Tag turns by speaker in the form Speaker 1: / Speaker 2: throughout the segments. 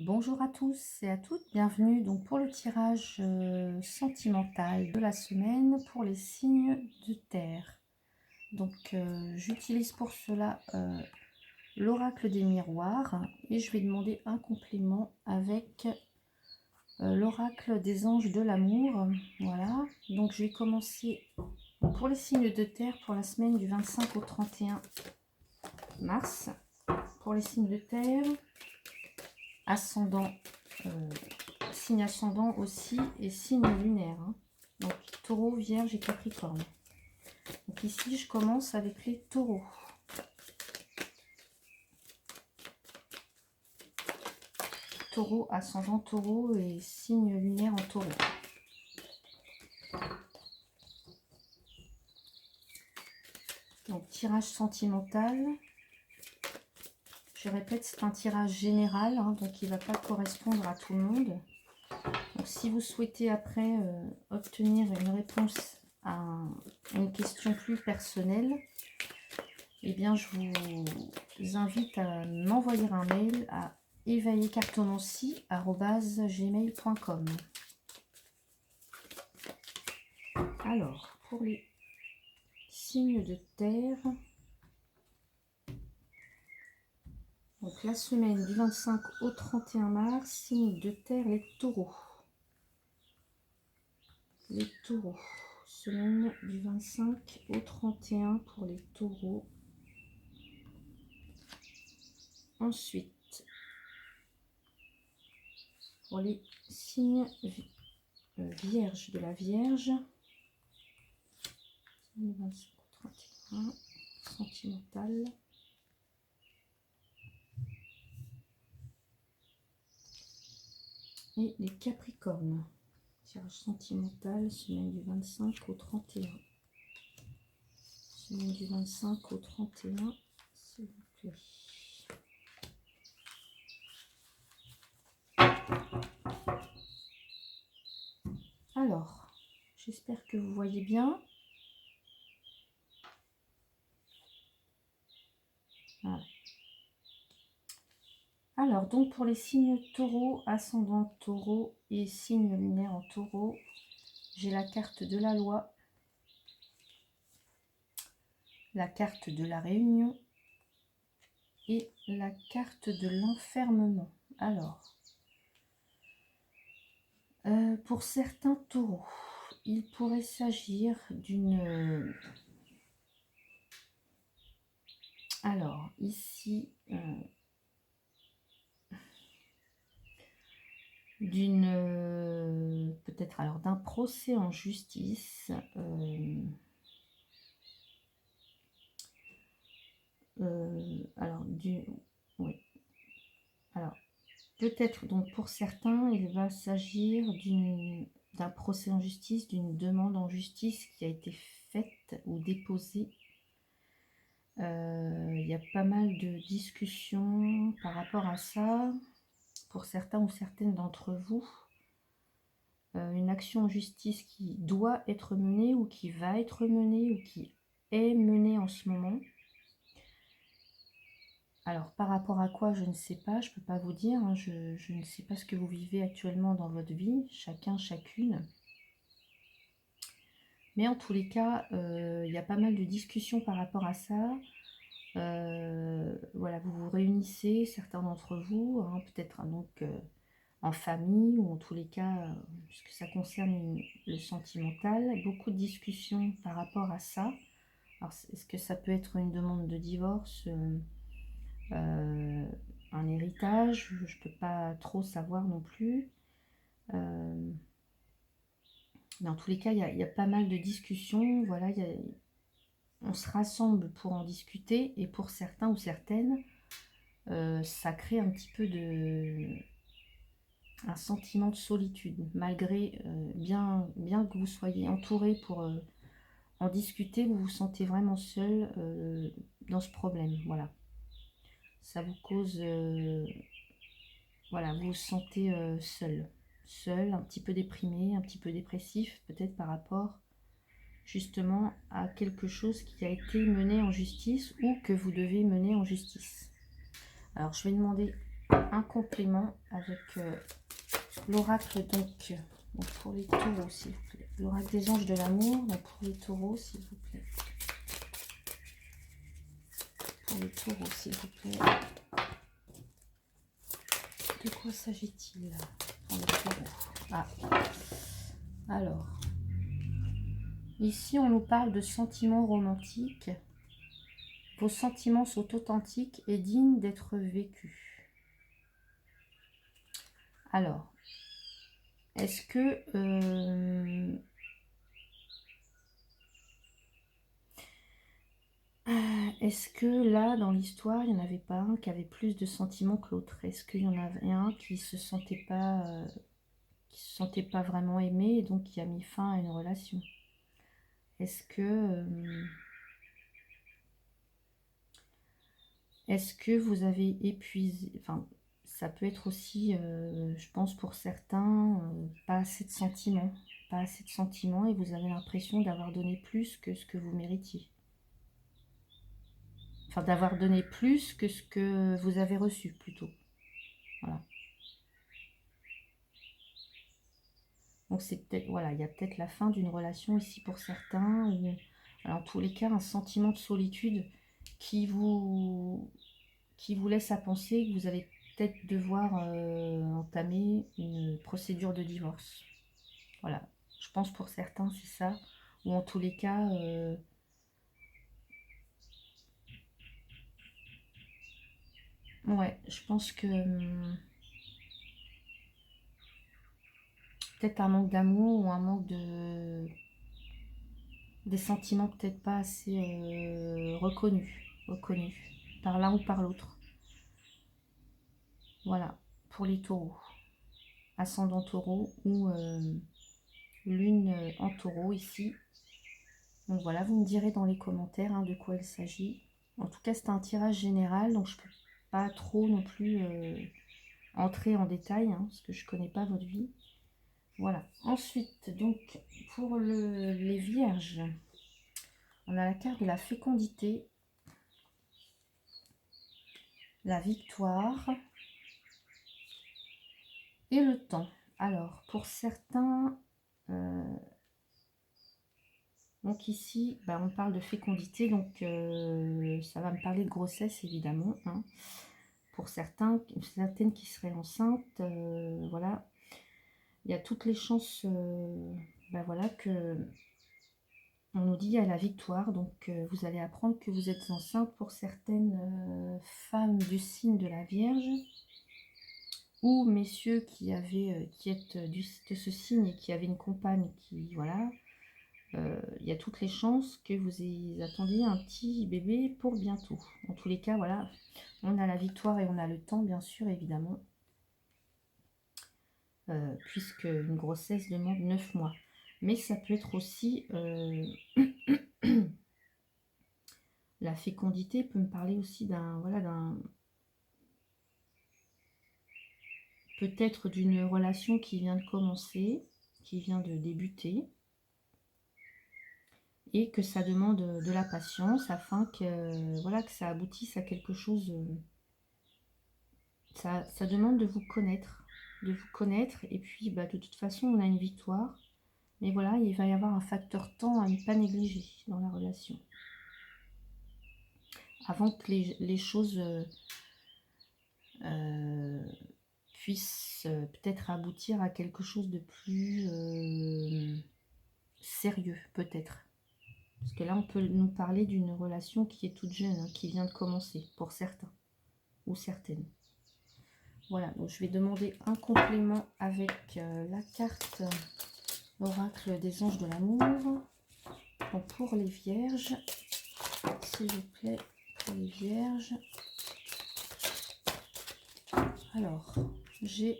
Speaker 1: Bonjour à tous et à toutes, bienvenue donc pour le tirage sentimental de la semaine pour les signes de terre. Donc j'utilise pour cela l'oracle des miroirs et je vais demander un complément avec l'oracle des anges de l'amour. Voilà, donc je vais commencer pour les signes de terre pour la semaine du 25 au 31 mars. Pour les signes de terre, ascendant, signe ascendant aussi et signe lunaire, hein. Donc taureau, vierge et capricorne. Donc ici je commence avec les taureaux. Taureau, ascendant taureau et signe lunaire en taureau. Donc tirage sentimental. Je répète, c'est un tirage général, hein, donc il ne va pas correspondre à tout le monde. Donc si vous souhaitez après obtenir une réponse à une question plus personnelle, eh bien je vous invite à m'envoyer un mail à éveillercartomancie@gmail.com. Alors, pour les signes de terre, donc la semaine du 25 au 31 mars, signes de terre, les taureaux. Les taureaux, semaine du 25 au 31 pour les taureaux. Ensuite, pour les signes vierges de la Vierge, 25 au 31, sentimental. Et les Capricornes, tirage sentimental, semaine du 25 au 31. Semaine du 25 au 31, s'il vous plaît. Alors, j'espère que vous voyez bien. Voilà. Alors, donc pour les signes taureau, ascendant taureau et signe lunaire en taureau, j'ai la carte de la loi, la carte de la réunion et la carte de l'enfermement. Alors, pour certains taureaux, il pourrait s'agir d'une... alors, ici, d'une... peut-être alors d'un procès en justice. Alors, oui. Alors, peut-être donc pour certains, il va s'agir d'un procès en justice, d'une demande en justice qui a été faite ou déposée. Il y a pas mal de discussions par rapport à ça. Pour certains ou certaines d'entre vous, une action en justice qui doit être menée ou qui va être menée ou qui est menée en ce moment. Alors, par rapport à quoi, je ne sais pas, je ne peux pas vous dire, hein, je ne sais pas ce que vous vivez actuellement dans votre vie, chacun, chacune. Mais en tous les cas, il y a pas mal de discussions par rapport à ça. Voilà, vous vous réunissez, certains d'entre vous, hein, peut-être donc en famille, ou en tous les cas, puisque ça concerne le sentimental, beaucoup de discussions par rapport à ça. Alors, est-ce que ça peut être une demande de divorce, un héritage, je ne peux pas trop savoir non plus. Mais en tous les cas, il y a pas mal de discussions. Voilà, on se rassemble pour en discuter. Et pour certains ou certaines, ça crée un petit peu un sentiment de solitude. Malgré, bien que vous soyez entouré pour en discuter, vous vous sentez vraiment seul dans ce problème. Voilà. Ça vous cause... voilà, vous vous sentez seul, un petit peu déprimé, un petit peu dépressif, peut-être par rapport justement à quelque chose qui a été mené en justice ou que vous devez mener en justice. Alors, je vais demander un complément avec l'oracle, donc pour les taureaux, s'il vous plaît. L'oracle des anges de l'amour, donc pour les taureaux, s'il vous plaît. Pour les taureaux, s'il vous plaît. De quoi s'agit-il pour les taureaux? Ah, alors, ici on nous parle de sentiments romantiques. Vos sentiments sont authentiques et dignes d'être vécus. Alors, est-ce que là, dans l'histoire, il n'y en avait pas un qui avait plus de sentiments que l'autre? Est-ce qu'il y en avait un qui ne se sentait pas vraiment aimé et donc qui a mis fin à une relation? Est-ce que vous avez épuisé, enfin, ça peut être aussi, je pense pour certains, pas assez de sentiments, et vous avez l'impression d'avoir donné plus que ce que vous méritiez. Enfin, d'avoir donné plus que ce que vous avez reçu, plutôt. Voilà. Donc c'est peut-être, voilà, il y a peut-être la fin d'une relation ici pour certains, ou en tous les cas un sentiment de solitude qui vous laisse à penser que vous allez peut-être devoir entamer une procédure de divorce. Voilà, je pense pour certains c'est ça, ou en tous les cas, ouais, je pense que peut-être un manque d'amour ou un manque des sentiments peut-être pas assez reconnus par l'un ou par l'autre. Voilà, pour les taureaux, ascendant taureau ou lune en taureau ici. Donc voilà, vous me direz dans les commentaires de quoi il s'agit. En tout cas, c'est un tirage général, donc je ne peux pas trop non plus entrer en détail, parce que je ne connais pas votre vie. Voilà. Ensuite, donc, pour les vierges, on a la carte de la fécondité, la victoire et le temps. Alors, pour certains, donc ici, on parle de fécondité, donc ça va me parler de grossesse, évidemment. Pour certaines qui seraient enceintes, voilà. Il y a toutes les chances, voilà, que on nous dit à la victoire. Donc, vous allez apprendre que vous êtes enceinte pour certaines femmes du signe de la Vierge, ou messieurs qui êtes de ce signe et qui avaient une compagne qui, voilà, il y a toutes les chances que vous attendiez un petit bébé pour bientôt. En tous les cas, voilà, on a la victoire et on a le temps, bien sûr, évidemment, puisque une grossesse demande 9 mois. Mais ça peut être aussi la fécondité peut me parler aussi d'un peut-être d'une relation qui vient de commencer, qui vient de débuter, et que ça demande de la patience afin que, voilà, que ça aboutisse à quelque chose. Ça demande de vous connaître, et puis de toute façon on a une victoire, mais voilà, il va y avoir un facteur temps à ne pas négliger dans la relation, avant que les choses puissent peut-être aboutir à quelque chose de plus sérieux, peut-être. Parce que là, on peut nous parler d'une relation qui est toute jeune, qui vient de commencer, pour certains, ou certaines. Voilà, donc je vais demander un complément avec la carte oracle des anges de l'amour. Donc pour les vierges, s'il vous plaît, pour les vierges. Alors, j'ai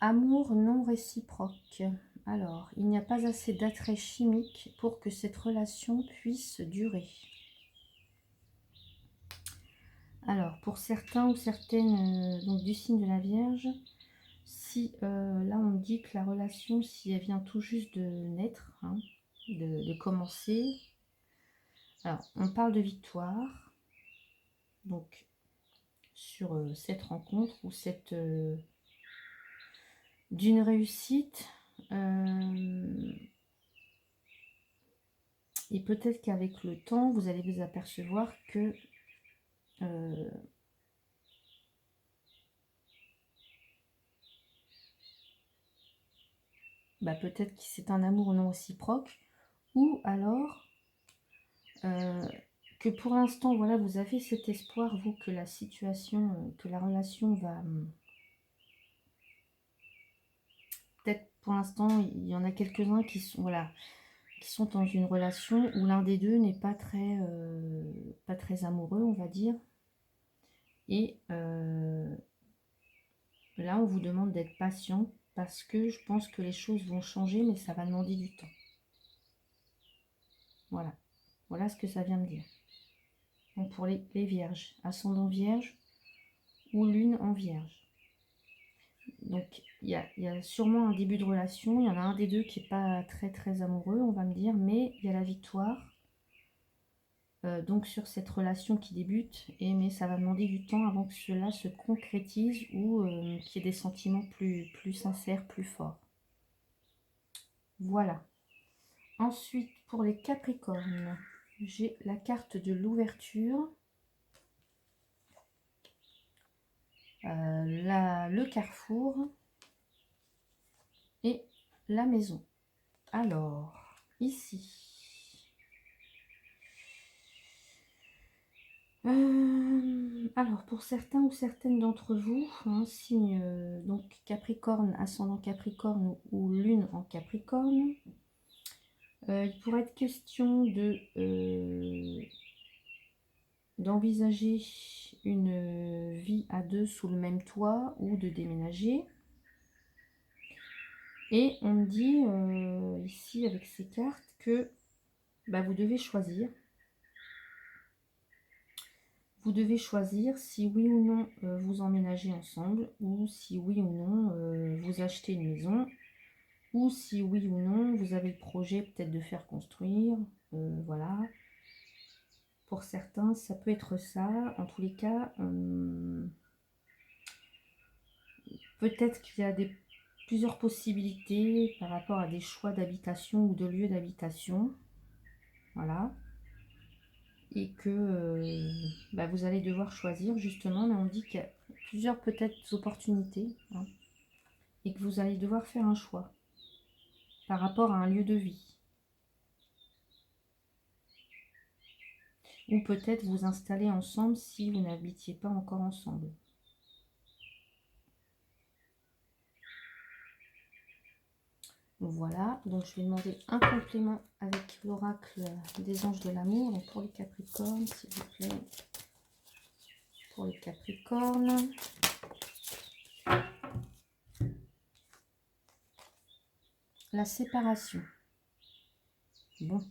Speaker 1: amour non réciproque. Alors, il n'y a pas assez d'attrait chimique pour que cette relation puisse durer. Alors, pour certains ou certaines donc du signe de la Vierge, si là on dit que la relation, si elle vient tout juste de naître, de commencer, alors on parle de victoire, donc sur cette rencontre ou d'une réussite. Et peut-être qu'avec le temps, vous allez vous apercevoir que peut-être que c'est un amour non réciproque, ou alors que pour l'instant, voilà, vous avez cet espoir, vous, que la situation, que la relation va... Peut-être pour l'instant, il y en a quelques-uns qui sont, voilà, qui sont dans une relation où l'un des deux n'est pas très amoureux, on va dire. Et là, on vous demande d'être patient parce que je pense que les choses vont changer, mais ça va demander du temps. Voilà. Voilà ce que ça vient me dire. Donc pour les vierges, ascendant vierge ou lune en vierge. Donc il y a sûrement un début de relation, il y en a un des deux qui n'est pas très amoureux, on va me dire, mais il y a la victoire. Donc sur cette relation qui débute, mais ça va demander du temps avant que cela se concrétise ou qu'il y ait des sentiments plus sincères, plus forts. Voilà. Ensuite, pour les Capricornes, j'ai la carte de l'ouverture, le carrefour et la maison. Alors, ici... alors, pour certains ou certaines d'entre vous, signe donc Capricorne, ascendant Capricorne ou lune en Capricorne, il pourrait être question d'envisager une vie à deux sous le même toit ou de déménager. Et on me dit ici avec ces cartes que vous devez choisir. Vous devez choisir si oui ou non vous emménagez ensemble, ou si oui ou non vous achetez une maison, ou si oui ou non vous avez le projet peut-être de faire construire. Voilà. Pour certains, ça peut être ça. En tous les cas, peut-être qu'il y a plusieurs possibilités par rapport à des choix d'habitation ou de lieu d'habitation. Voilà. Et que vous allez devoir choisir justement, mais on dit qu'il y a plusieurs peut-être opportunités et que vous allez devoir faire un choix par rapport à un lieu de vie. Ou peut-être vous installer ensemble si vous n'habitiez pas encore ensemble. Voilà, donc je vais demander un complément avec l'oracle des anges de l'amour. Donc pour les Capricornes, s'il vous plaît. Pour les Capricornes. La séparation. Bon.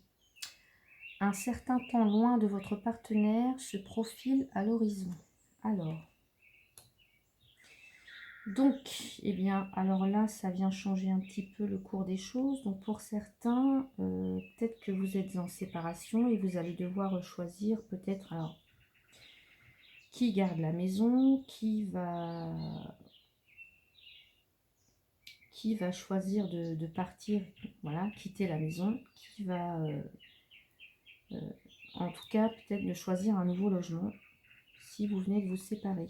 Speaker 1: Un certain temps loin de votre partenaire se profile à l'horizon. Alors. Donc, alors là, ça vient changer un petit peu le cours des choses. Donc pour certains, peut-être que vous êtes en séparation et vous allez devoir choisir peut-être, alors, qui garde la maison, qui va choisir de partir, voilà, quitter la maison, qui va, en tout cas, peut-être de choisir un nouveau logement si vous venez de vous séparer.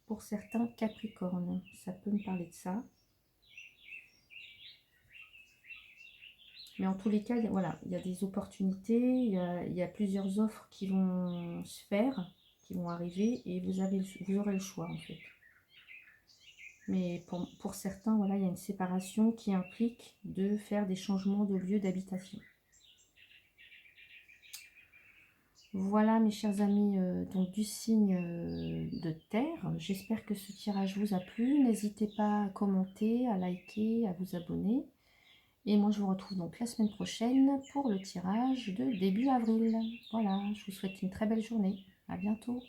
Speaker 1: Pour certains Capricornes, ça peut me parler de ça. Mais en tous les cas, voilà, il y a des opportunités, il y a plusieurs offres qui vont se faire, qui vont arriver, et vous aurez le choix en fait. Mais pour certains, voilà, il y a une séparation qui implique de faire des changements de lieu d'habitation. Voilà mes chers amis, donc du signe de terre. J'espère que ce tirage vous a plu. N'hésitez pas à commenter, à liker, à vous abonner. Et moi, je vous retrouve donc la semaine prochaine pour le tirage de début avril. Voilà, je vous souhaite une très belle journée. À bientôt.